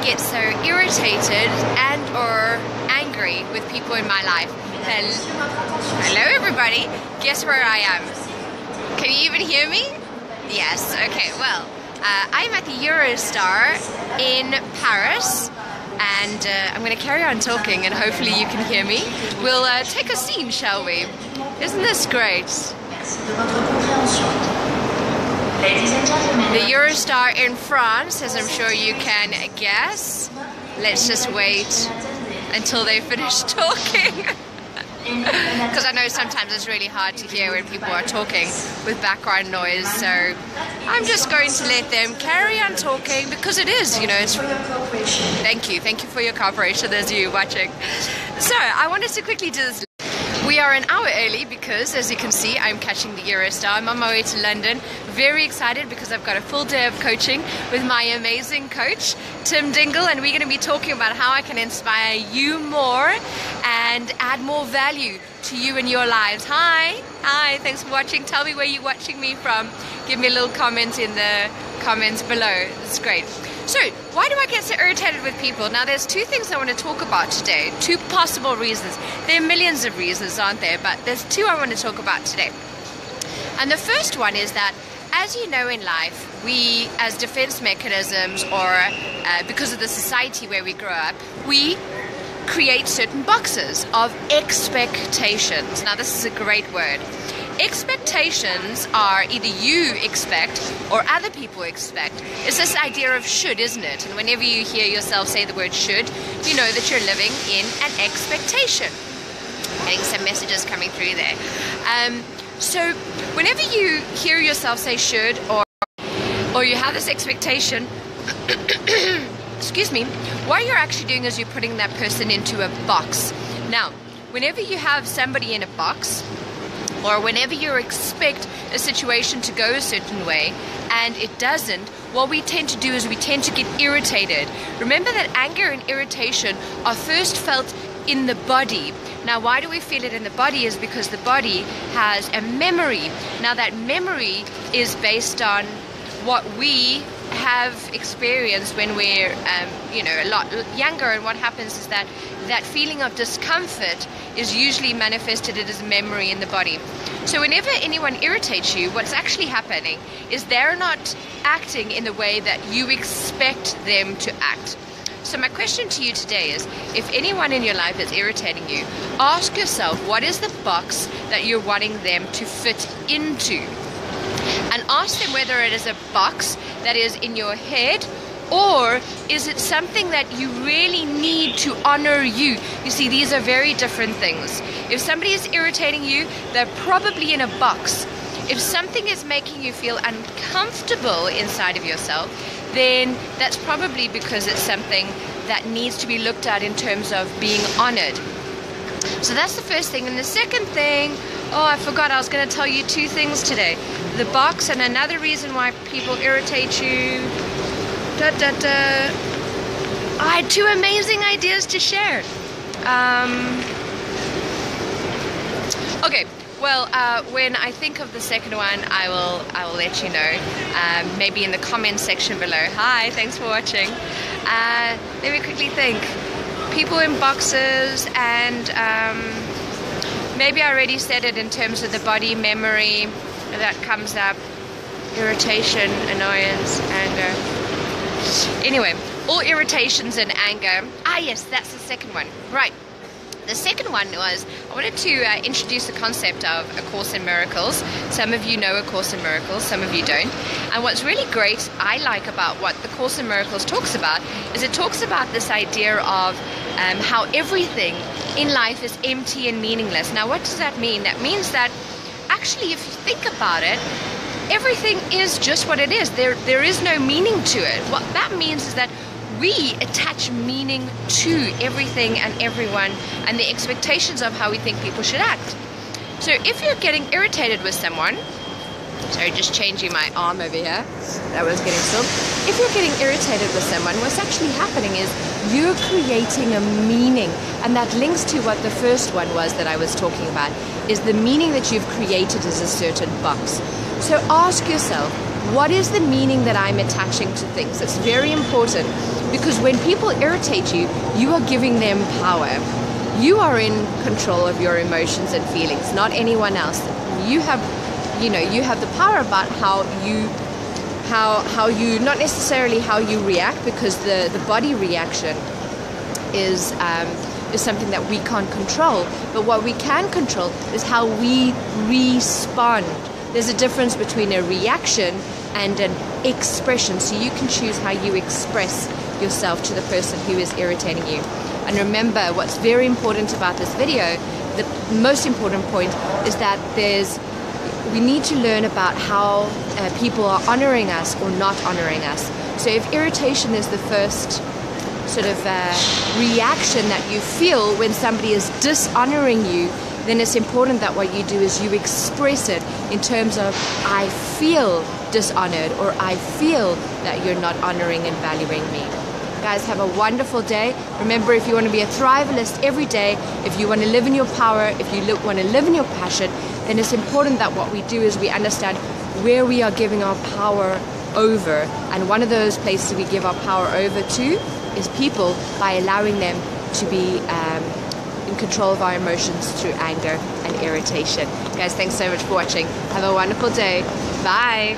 get so irritated and or angry with people in my life. Hello everybody, guess where I am? Can you even hear me? Yes, okay, well, I'm at the Eurostar in Paris, and I'm going to carry on talking and hopefully you can hear me. We'll take a scene, shall we? Isn't this great? The Eurostar in France, as I'm sure you can guess. Let's just wait until they finish talking. Because I know sometimes it's really hard to hear when people are talking with background noise, so I'm just going to let them carry on talking because it is, you know, it's... Thank you for your cooperation, there's you watching. So I wanted to quickly do this. We are an hour early because, as you can see, I'm catching the Eurostar. I'm on my way to London. Very excited because I've got a full day of coaching with my amazing coach, Tim Dingle, and we're going to be talking about how I can inspire you more and add more value to you and your lives. Hi, thanks for watching. Tell me where you're watching me from. Give me a little comment in the comments below. It's great. So, why do I get so irritated with people? Now, there's two things I want to talk about today. Two possible reasons. There are millions of reasons, aren't there? But there's two I want to talk about today. And the first one is that, as you know in life, we, as defense mechanisms, or because of the society where we grow up, we create certain boxes of expectations. Now, this is a great word. Expectations are either you expect or other people expect. It's this idea of should, isn't it? And whenever you hear yourself say the word should, you know that you're living in an expectation. Getting some messages coming through there. So whenever you hear yourself say should or you have this expectation, excuse me, what you're actually doing is you're putting that person into a box. Now, whenever you have somebody in a box, or whenever you expect a situation to go a certain way and it doesn't, what we tend to do is we tend to get irritated. Remember that anger and irritation are first felt in the body. Now, why do we feel it in the body? Is because the body has a memory. Now, that memory is based on what we have experienced when we're a lot younger, and what happens is that that feeling of discomfort is usually manifested as a memory in the body. So whenever anyone irritates you, what's actually happening is they're not acting in the way that you expect them to act. So my question to you today is, if anyone in your life is irritating you, ask yourself, what is the box that you're wanting them to fit into? And ask them whether it is a box that is in your head, or is it something that you really need to honor you? You see, these are very different things. If somebody is irritating you, they're probably in a box. If something is making you feel uncomfortable inside of yourself, then that's probably because it's something that needs to be looked at in terms of being honored. So that's the first thing. And the second thing, I forgot, I was going to tell you two things today. The box, and another reason why people irritate you. I had two amazing ideas to share. Okay, well, when I think of the second one, I will let you know. Maybe in the comment section below. Hi, thanks for watching. Let me quickly think. People in boxes, and maybe I already said it in terms of the body memory that comes up. Irritation, annoyance, anger. Anyway, all irritations and anger. Yes, that's the second one. Right. The second one was, I wanted to introduce the concept of A Course in Miracles. Some of you know A Course in Miracles, some of you don't. And what's really great, I like about what the Course in Miracles talks about, is it talks about this idea of how everything in life is empty and meaningless. Now, what does that mean? That means that actually, if you think about it, everything is just what it is. There is no meaning to it. What that means is that we attach meaning to everything and everyone and the expectations of how we think people should act. So if you're getting irritated with someone, sorry, just changing my arm over here, that was getting still. If you're getting irritated with someone, what's actually happening is you're creating a meaning, and that links to what the first one was that I was talking about, is the meaning that you've created is a certain box. So ask yourself, what is the meaning that I'm attaching to things? It's very important, because when people irritate you, you are giving them power. You are in control of your emotions and feelings, not anyone else. You have the power about how you, not necessarily how you react, because the body reaction is something that we can't control. But what we can control is how we respond. There's a difference between a reaction and an expression. So you can choose how you express yourself to the person who is irritating you. And remember, what's very important about this video, the most important point, is that we need to learn about how people are honoring us or not honoring us. So if irritation is the first sort of reaction that you feel when somebody is dishonoring you, then it's important that what you do is you express it in terms of, I feel dishonored, or I feel that you're not honoring and valuing me. Guys, have a wonderful day. Remember, if you want to be a thrivalist every day, if you want to live in your power, if you want to live in your passion, then it's important that what we do is we understand where we are giving our power over. And one of those places we give our power over to is people, by allowing them to be in control of our emotions through anger and irritation. Guys, thanks so much for watching. Have a wonderful day. Bye.